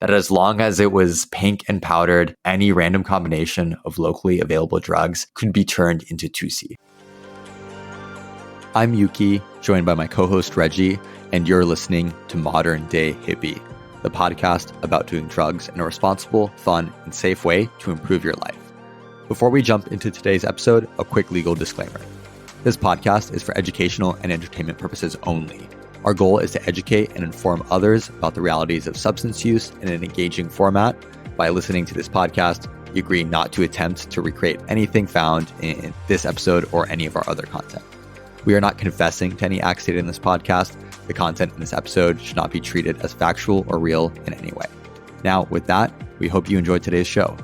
that as long as it was pink and powdered, any random combination of locally available drugs could be turned into Tusi. I'm Yuki, joined by my co-host Reggie, and you're listening to Modern Day Hippie, the podcast about doing drugs in a responsible, fun, and safe way to improve your life. Before we jump into today's episode, a quick legal disclaimer. This podcast is for educational and entertainment purposes only. Our goal is to educate and inform others about the realities of substance use in an engaging format. By listening to this podcast, you agree not to attempt to recreate anything found in this episode or any of our other content. We are not confessing to any acts stated in this podcast. The content in this episode should not be treated as factual or real in any way. Now, with that, we hope you enjoyed today's show.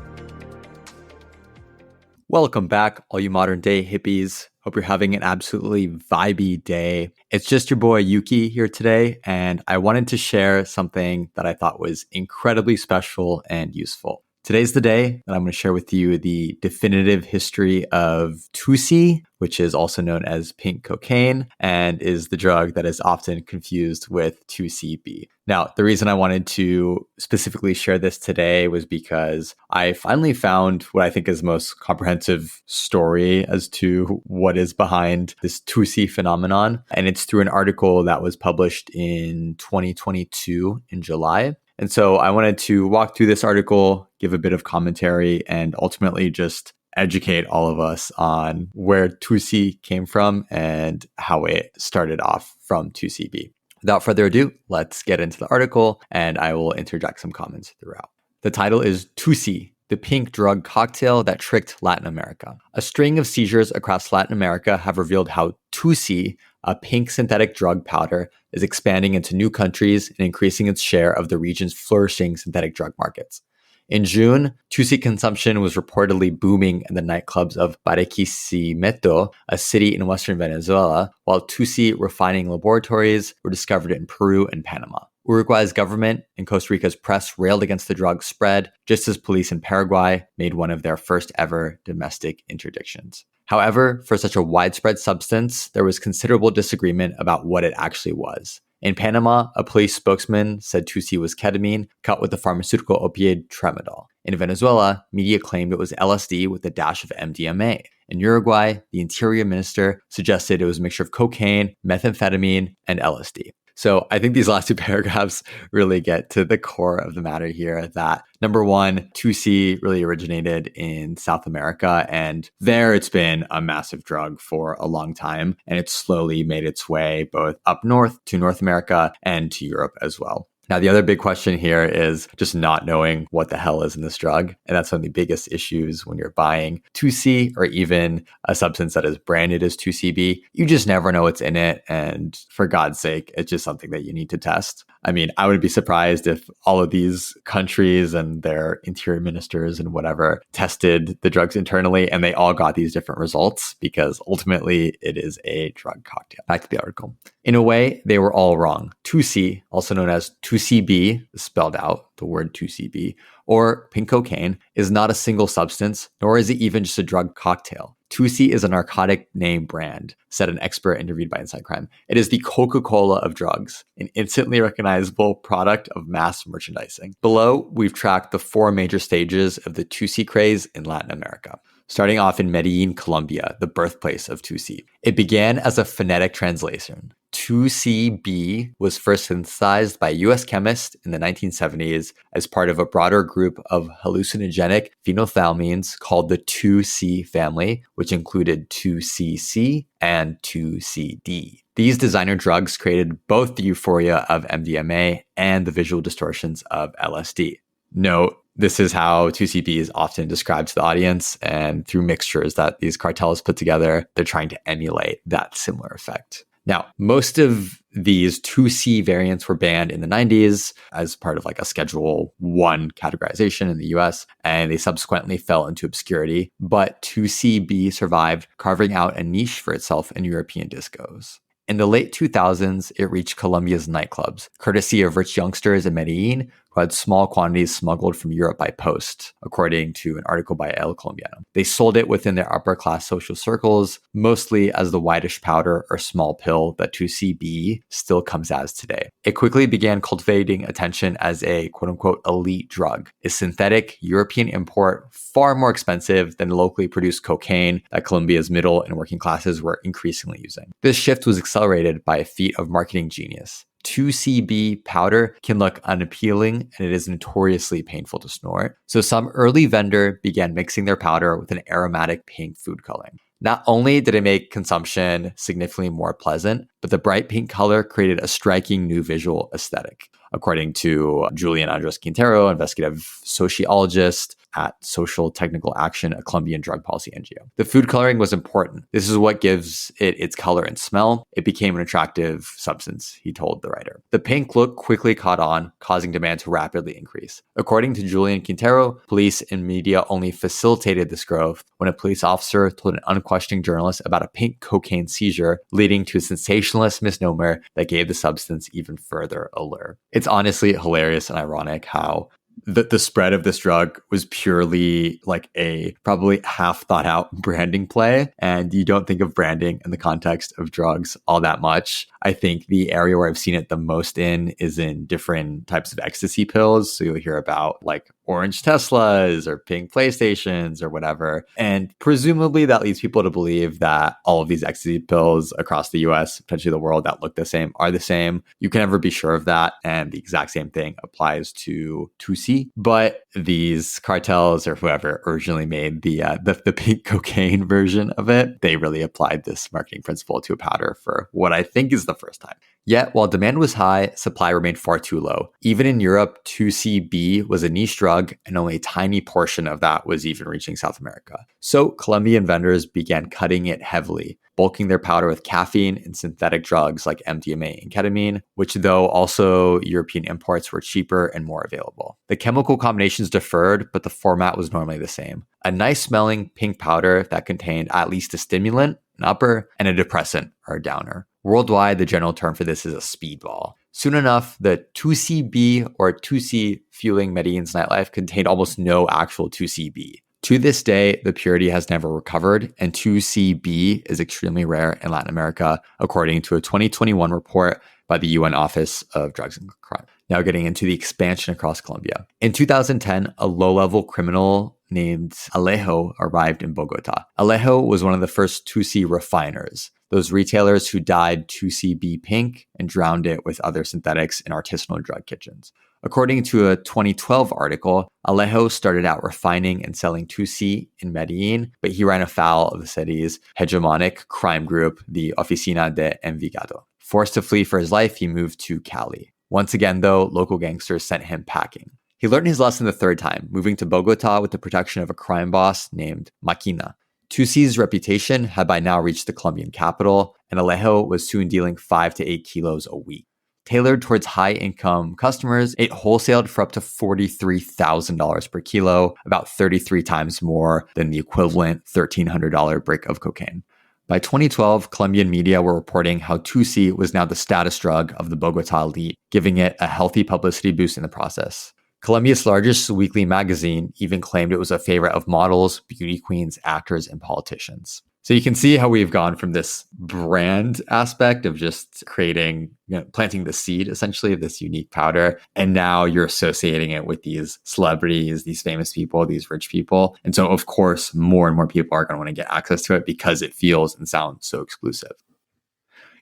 Welcome back, all you modern day hippies. Hope you're having an absolutely vibey day. It's just your boy Yuki here today, and I wanted to share something that I thought was incredibly special and useful. Today's the day that I'm going to share with you the definitive history of Tusi, which is also known as pink cocaine and is the drug that is often confused with 2CB. Now, the reason I wanted to specifically share this today was because I finally found what I think is the most comprehensive story as to what is behind this Tusi phenomenon. And it's through an article that was published in 2022 in July. And so I wanted to walk through this article, give a bit of commentary, and ultimately just educate all of us on where Tusi came from and how it started off from 2CB. Without further ado, let's get into the article, and I will interject some comments throughout. The title is Tusi, the pink drug cocktail that tricked Latin America. A string of seizures across Latin America have revealed how Tusi, a pink synthetic drug powder, is expanding into new countries and increasing its share of the region's flourishing synthetic drug markets. In June, Tusi consumption was reportedly booming in the nightclubs of Barquisimeto, a city in western Venezuela, while Tusi refining laboratories were discovered in Peru and Panama. Uruguay's government and Costa Rica's press railed against the drug's spread, just as police in Paraguay made one of their first ever domestic interdictions. However, for such a widespread substance, there was considerable disagreement about what it actually was. In Panama, a police spokesman said Tusi was ketamine cut with the pharmaceutical opioid tramadol. In Venezuela, media claimed it was LSD with a dash of MDMA. In Uruguay, the interior minister suggested it was a mixture of cocaine, methamphetamine, and LSD. So I think these last two paragraphs really get to the core of the matter here that number one, 2C really originated in South America, and there it's been a massive drug for a long time, and it's slowly made its way both up north to North America and to Europe as well. Now, the other big question here is just not knowing what the hell is in this drug. And that's one of the biggest issues when you're buying 2C or even a substance that is branded as 2CB. You just never know what's in it. And for God's sake, it's just something that you need to test. I mean, I would be surprised if all of these countries and their interior ministers and whatever tested the drugs internally and they all got these different results because ultimately it is a drug cocktail. Back to the article. In a way, they were all wrong. 2C, also known as 2CB, spelled out, the word 2CB, or pink cocaine, is not a single substance, nor is it even just a drug cocktail. 2C is a narcotic name brand, said an expert interviewed by Inside Crime. It is the Coca-Cola of drugs, an instantly recognizable product of mass merchandising. Below, we've tracked the four major stages of the 2C craze in Latin America. Starting off in Medellin, Colombia, the birthplace of 2C. It began as a phonetic translation. 2CB was first synthesized by a U.S. chemist in the 1970s as part of a broader group of hallucinogenic phenethylamines called the 2C family, which included 2CC and 2CD. These designer drugs created both the euphoria of MDMA and the visual distortions of LSD. Note, this is how 2CB is often described to the audience, and through mixtures that these cartels put together, they're trying to emulate that similar effect. Now, most of these 2C variants were banned in the 90s as part of like a Schedule 1 categorization in the US, and they subsequently fell into obscurity. But 2CB survived, carving out a niche for itself in European discos. In the late 2000s, it reached Colombia's nightclubs, courtesy of rich youngsters in Medellin who had small quantities smuggled from Europe by post, according to an article by El Colombiano. They sold it within their upper-class social circles, mostly as the whitish powder or small pill that Tusi B still comes as today. It quickly began cultivating attention as a quote-unquote elite drug, a synthetic European import far more expensive than locally produced cocaine that Colombia's middle and working classes were increasingly using. This shift was accelerated by a feat of marketing genius. 2CB powder can look unappealing and it is notoriously painful to snort. So some early vendor began mixing their powder with an aromatic pink food coloring. Not only did it make consumption significantly more pleasant, but the bright pink color created a striking new visual aesthetic. According to Julian Andres Quintero, investigative sociologist at Social Technical Action, a Colombian drug policy NGO. The food coloring was important. This is what gives it its color and smell. It became an attractive substance, he told the writer. The pink look quickly caught on, causing demand to rapidly increase. According to Julian Quintero, police and media only facilitated this growth when a police officer told an unquestioning journalist about a pink cocaine seizure, leading to a sensationalist misnomer that gave the substance even further allure. It's honestly hilarious and ironic how the spread of this drug was purely like a probably half thought out branding play. And you don't think of branding in the context of drugs all that much. I think the area where I've seen it the most in is in different types of ecstasy pills. So you'll hear about like orange Teslas or pink PlayStations or whatever. And presumably that leads people to believe that all of these ecstasy pills across the US, potentially the world, that look the same are the same. You can never be sure of that. And the exact same thing applies to Tusi. But these cartels or whoever originally made the pink cocaine version of it, they really applied this marketing principle to a powder for what I think is the first time. Yet, while demand was high, supply remained far too low. Even in Europe, 2CB was a niche drug, and only a tiny portion of that was even reaching South America. So, Colombian vendors began cutting it heavily, bulking their powder with caffeine and synthetic drugs like MDMA and ketamine, which though also European imports were cheaper and more available. The chemical combinations differed, but the format was normally the same. A nice smelling pink powder that contained at least a stimulant, an upper, and a depressant or a downer. Worldwide, the general term for this is a speedball. Soon enough, the 2CB or 2C fueling Medellin's nightlife contained almost no actual 2CB. To this day, the purity has never recovered, and 2CB is extremely rare in Latin America, according to a 2021 report by the UN Office of Drugs and Crime. Now getting into the expansion across Colombia. In 2010, a low-level criminal named Alejo arrived in Bogota. Alejo was one of the first 2C refiners, those retailers who dyed 2CB pink and drowned it with other synthetics in artisanal drug kitchens. According to a 2012 article, Alejo started out refining and selling 2C in Medellin, but he ran afoul of the city's hegemonic crime group, the Oficina de Envigado. Forced to flee for his life, he moved to Cali. Once again, though, local gangsters sent him packing. He learned his lesson the third time, moving to Bogota with the protection of a crime boss named Maquina. 2C's reputation had by now reached the Colombian capital, and Alejo was soon dealing 5 to 8 kilos a week. Tailored towards high-income customers, it wholesaled for up to $43,000 per kilo, about 33 times more than the equivalent $1,300 brick of cocaine. By 2012, Colombian media were reporting how Tusi was now the status drug of the Bogota elite, giving it a healthy publicity boost in the process. Colombia's largest weekly magazine even claimed it was a favorite of models, beauty queens, actors, and politicians. So you can see how we've gone from this brand aspect of just creating, planting the seed essentially of this unique powder. And now you're associating it with these celebrities, these famous people, these rich people. And so of course, more and more people are going to want to get access to it because it feels and sounds so exclusive.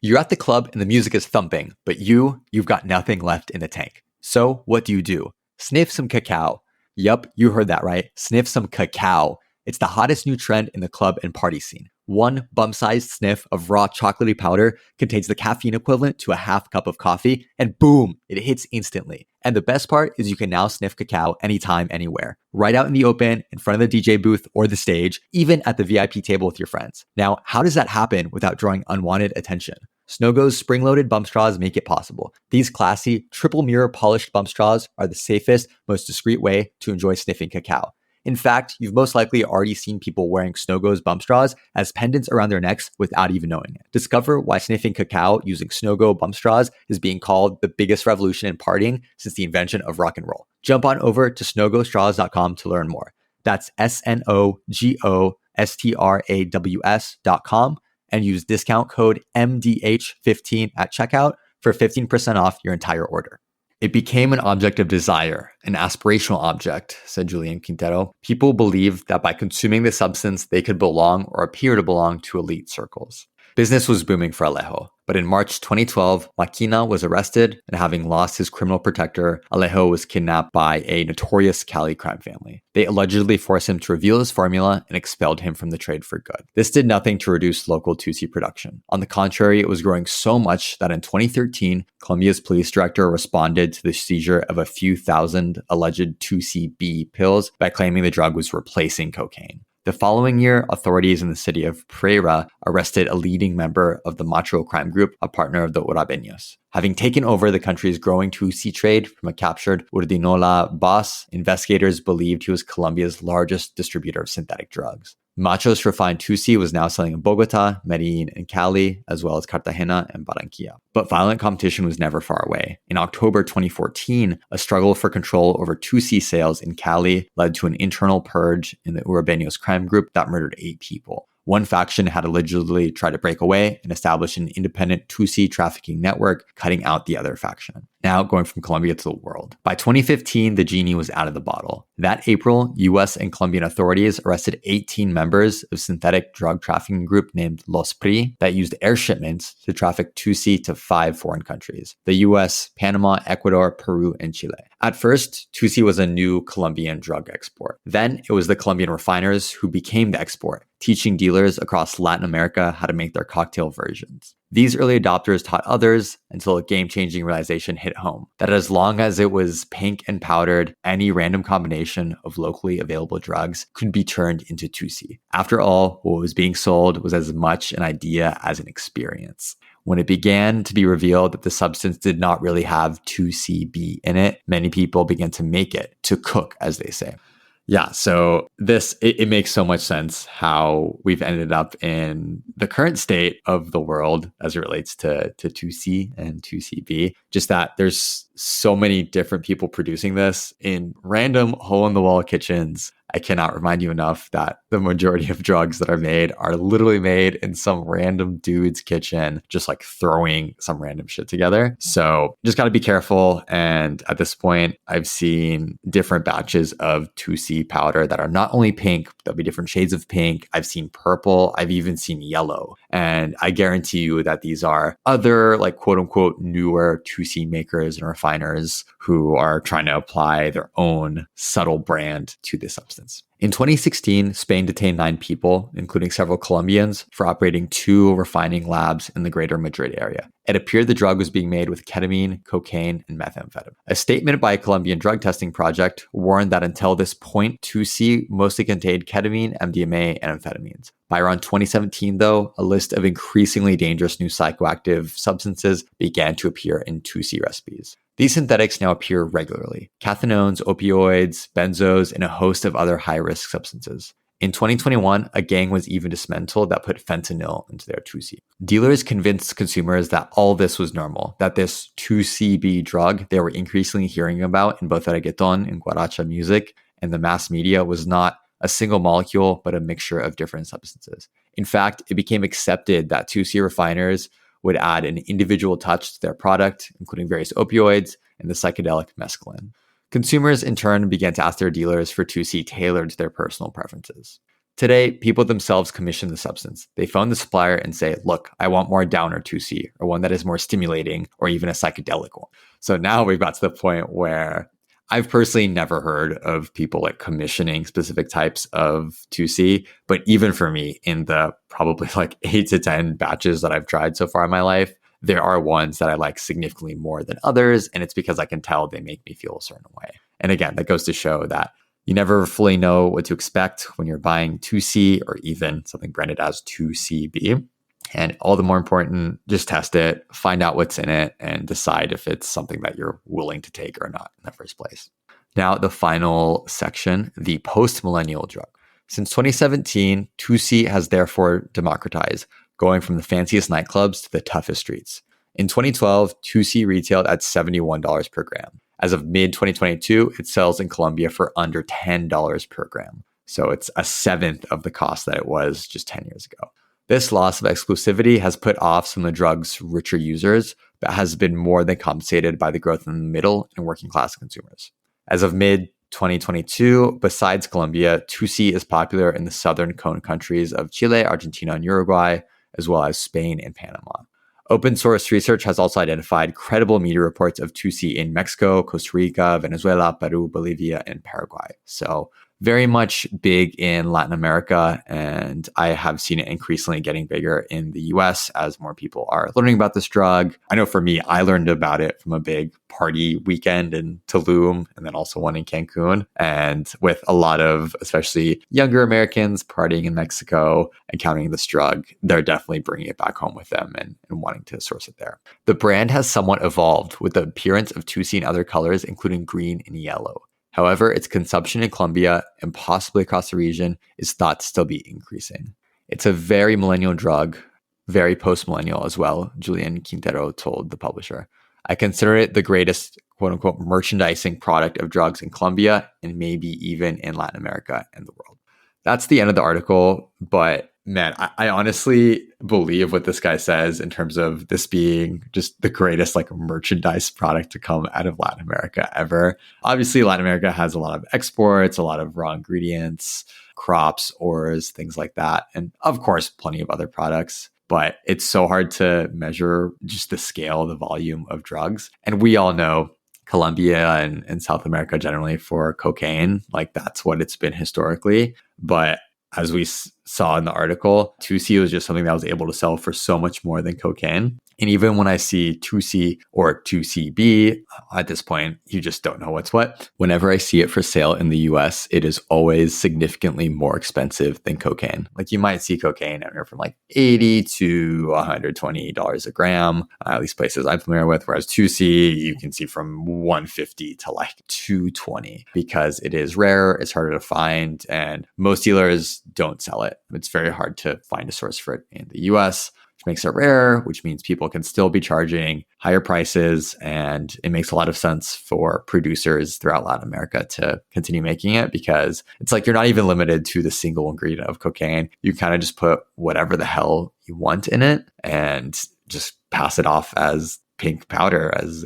You're at the club and the music is thumping, but you've got nothing left in the tank. So what do? Sniff some cacao. Yup, you heard that right. Sniff some cacao. It's the hottest new trend in the club and party scene. One bum-sized sniff of raw chocolatey powder contains the caffeine equivalent to a half cup of coffee, and boom, it hits instantly. And the best part is you can now sniff cacao anytime, anywhere. Right out in the open, in front of the DJ booth or the stage, even at the VIP table with your friends. Now, how does that happen without drawing unwanted attention? Snogo's spring-loaded bump straws make it possible. These classy, triple mirror polished bump straws are the safest, most discreet way to enjoy sniffing cacao. In fact, you've most likely already seen people wearing Snogo's bump straws as pendants around their necks without even knowing it. Discover why sniffing cacao using Snogo bump straws is being called the biggest revolution in partying since the invention of rock and roll. Jump on over to snogostraws.com to learn more. That's SNOGOSTRAWS.com and use discount code MDH15 at checkout for 15% off your entire order. It became an object of desire, an aspirational object, said Julian Quintero. People believed that by consuming the substance, they could belong or appear to belong to elite circles. Business was booming for Alejo, but in March 2012, Maquina was arrested, and having lost his criminal protector, Alejo was kidnapped by a notorious Cali crime family. They allegedly forced him to reveal his formula and expelled him from the trade for good. This did nothing to reduce local Tusi production. On the contrary, it was growing so much that in 2013, Colombia's police director responded to the seizure of a few thousand alleged Tusi B pills by claiming the drug was replacing cocaine. The following year, authorities in the city of Pereira arrested a leading member of the Macho crime group, a partner of the Urabeños. Having taken over the country's growing Tusi trade from a captured Urdinola boss, investigators believed he was Colombia's largest distributor of synthetic drugs. Macho's refined Tusi was now selling in Bogota, Medellin, and Cali, as well as Cartagena and Barranquilla. But violent competition was never far away. In October 2014, a struggle for control over Tusi sales in Cali led to an internal purge in the Urabeños crime group that murdered 8 people. One faction had allegedly tried to break away and establish an independent Tusi trafficking network, cutting out the other faction. Now going from Colombia to the world. By 2015, the genie was out of the bottle. That April, US and Colombian authorities arrested 18 members of synthetic drug trafficking group named Los PRI that used air shipments to traffic Tusi to 5 foreign countries: the US, Panama, Ecuador, Peru, and Chile. At first, Tusi was a new Colombian drug export. Then it was the Colombian refiners who became the export, teaching dealers across Latin America how to make their cocktail versions. These early adopters taught others until a game-changing realization hit home, that as long as it was pink and powdered, any random combination of locally available drugs could be turned into Tusi. After all, what was being sold was as much an idea as an experience. When it began to be revealed that the substance did not really have 2CB in it, many people began to make it, to cook, as they say. Yeah, so it makes so much sense how we've ended up in the current state of the world as it relates to 2C and 2CB. Just that there's so many different people producing this in random hole-in-the-wall kitchens. I cannot remind you enough that the majority of drugs that are made are literally made in some random dude's kitchen, just like throwing some random shit together. So just got to be careful. And at this point, I've seen different batches of 2C powder that are not only pink, but there'll be different shades of pink. I've seen purple. I've even seen yellow. And I guarantee you that these are other like quote unquote newer 2C makers and refiners who are trying to apply their own subtle brand to this substance. In 2016, Spain detained 9 people, including several Colombians, for operating 2 refining labs in the greater Madrid area. It appeared the drug was being made with ketamine, cocaine, and methamphetamine. A statement by a Colombian drug testing project warned that until this point, 2C mostly contained ketamine, MDMA, and amphetamines. By around 2017, though, a list of increasingly dangerous new psychoactive substances began to appear in 2C recipes. These synthetics now appear regularly: cathinones, opioids, benzos, and a host of other high-risk substances. In 2021, a gang was even dismantled that put fentanyl into their 2C. Dealers convinced consumers that all this was normal, that this 2CB drug they were increasingly hearing about in both reggaeton and guaracha music and the mass media was not a single molecule, but a mixture of different substances. In fact, it became accepted that 2C refiners would add an individual touch to their product, including various opioids and the psychedelic mescaline. Consumers, in turn, began to ask their dealers for 2C tailored to their personal preferences. Today, people themselves commission the substance. They phone the supplier and say, look, I want more downer 2C, or one that is more stimulating, or even a psychedelic one. So now we've got to the point where I've personally never heard of people like commissioning specific types of 2C, but even for me, in the probably like 8 to 10 batches that I've tried so far in my life, there are ones that I like significantly more than others, and it's because I can tell they make me feel a certain way. And again, that goes to show that you never fully know what to expect when you're buying 2C or even something branded as 2CB. And all the more important, just test it, find out what's in it, and decide if it's something that you're willing to take or not in the first place. Now, the final section, the post-millennial drug. Since 2017, Tusi has therefore democratized, going from the fanciest nightclubs to the toughest streets. In 2012, Tusi retailed at $71 per gram. As of mid-2022, it sells in Colombia for under $10 per gram. So it's a seventh of the cost that it was just 10 years ago. This loss of exclusivity has put off some of the drug's richer users, but has been more than compensated by the growth in the middle and working class consumers. As of mid-2022, besides Colombia, Tusi is popular in the southern cone countries of Chile, Argentina, and Uruguay, as well as Spain and Panama. Open source research has also identified credible media reports of Tusi in Mexico, Costa Rica, Venezuela, Peru, Bolivia, and Paraguay. So very much big in Latin America, and I have seen it increasingly getting bigger in the US as more people are learning about this drug. I know for me, I learned about it from a big party weekend in Tulum and then also one in Cancun. And with a lot of, especially younger Americans partying in Mexico, encountering this drug, they're definitely bringing it back home with them and wanting to source it there. The brand has somewhat evolved with the appearance of Tusi in other colors, including green and yellow. However, its consumption in Colombia and possibly across the region is thought to still be increasing. It's a very millennial drug, very post-millennial as well, Julian Quintero told the publisher. I consider it the greatest, quote unquote, merchandising product of drugs in Colombia and maybe even in Latin America and the world. That's the end of the article, but man, I honestly believe what this guy says in terms of this being just the greatest like merchandise product to come out of Latin America ever. Obviously, Latin America has a lot of exports, a lot of raw ingredients, crops, ores, things like that. And of course, plenty of other products. But it's so hard to measure just the scale, the volume of drugs. And we all know Colombia and South America generally for cocaine, like that's what it's been historically. But as we saw in the article, Tusi was just something that was able to sell for so much more than cocaine. And even when I see Tusi or 2CB, at this point, you just don't know what's what. Whenever I see it for sale in the US, it is always significantly more expensive than cocaine. Like you might see cocaine anywhere from like $80 to $120 a gram, at least places I'm familiar with. Whereas 2C, you can see from $150 to like $220 because it is rare, it's harder to find, and most dealers don't sell it. It's very hard to find a source for it in the US. Makes it rare, which means people can still be charging higher prices. And it makes a lot of sense for producers throughout Latin America to continue making it because it's like you're not even limited to the single ingredient of cocaine. You kind of just put whatever the hell you want in it and just pass it off as pink powder, as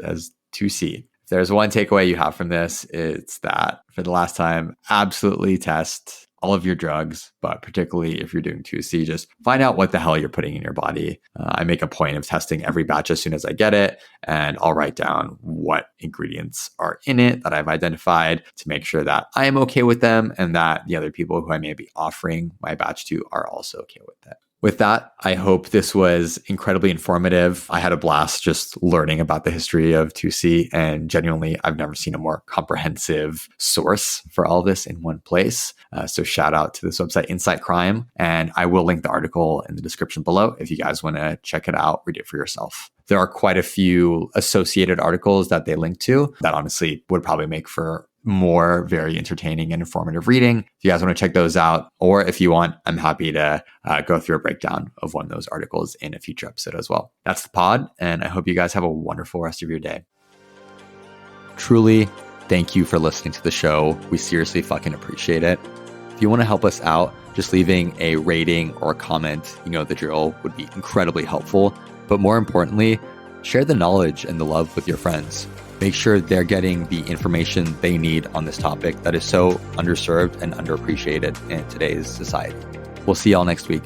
2C. If there's one takeaway you have from this, it's that for the last time, absolutely test all of your drugs, but particularly if you're doing 2C, just find out what the hell you're putting in your body. I make a point of testing every batch as soon as I get it, and I'll write down what ingredients are in it that I've identified to make sure that I am okay with them and that the other people who I may be offering my batch to are also okay with it. With that, I hope this was incredibly informative. I had a blast just learning about the history of 2C, and genuinely, I've never seen a more comprehensive source for all this in one place. So shout out to this website, Insight Crime, and I will link the article in the description below if you guys want to check it out, read it for yourself. There are quite a few associated articles that they link to that honestly would probably make for more very entertaining and informative reading. If you guys want to check those out, or if you want, I'm happy to go through a breakdown of one of those articles in a future episode as well. That's the pod, and I hope you guys have a wonderful rest of your day. Truly, thank you for listening to the show. We seriously fucking appreciate it. If you want to help us out, just leaving a rating or a comment, you know the drill, would be incredibly helpful. But more importantly, share the knowledge and the love with your friends. Make sure they're getting the information they need on this topic that is so underserved and underappreciated in today's society. We'll see y'all next week.